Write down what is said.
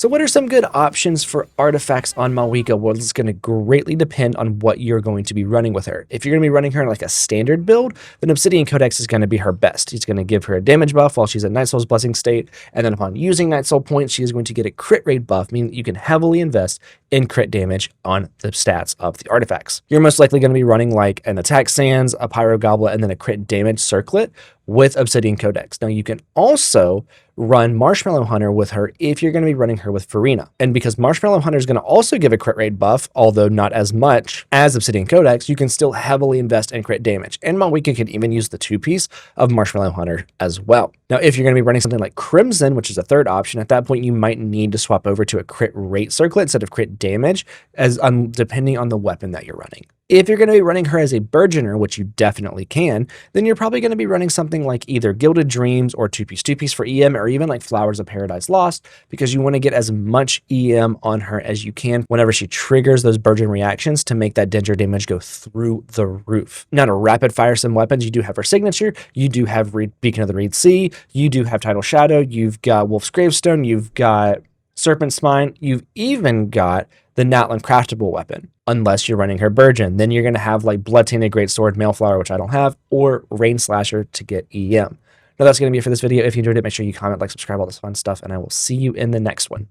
So what are some good options for artifacts on Malwika? Well, it's going to greatly depend on what you're going to be running with her. If you're going to be running her in like a standard build, then Obsidian Codex is going to be her best. He's going to give her a damage buff while she's at Night Soul's Blessing state, and then upon using Night Soul points, she is going to get a crit rate buff, meaning that you can heavily invest in crit damage on the stats of the artifacts. You're most likely going to be running like an Attack Sands, a Pyro Goblet, and then a crit damage circlet with Obsidian Codex. Now you can also run Marshmallow Hunter with her if you're going to be running her with Farina. And because Marshmallow Hunter is going to also give a crit rate buff, although not as much as Obsidian Codex, you can still heavily invest in crit damage. And Malwika can even use the 2-piece of Marshmallow Hunter as well. Now, if you're going to be running something like Crimson, which is a third option, at that point you might need to swap over to a crit rate circlet instead of crit damage, as depending on the weapon that you're running. If you're going to be running her as a Burgeoner, which you definitely can, then you're probably going to be running something like either Gilded Dreams or 2-piece for EM, or even like Flowers of Paradise Lost, because you want to get as much EM on her as you can whenever she triggers those Burgeon reactions to make that danger damage go through the roof. Now, to rapid fire some weapons, you do have her signature, you do have Beacon of the Reed Sea, you do have Tidal Shadow, you've got Wolf's Gravestone, you've got Serpent Spine, you've even got the Natlan craftable weapon, unless you're running her Burgeon. Then you're going to have like Blood-Tainted Greatsword, Mailflower, which I don't have, or Rain Slasher to get EM. Now that's going to be it for this video. If you enjoyed it, make sure you comment, like, subscribe, all this fun stuff, and I will see you in the next one.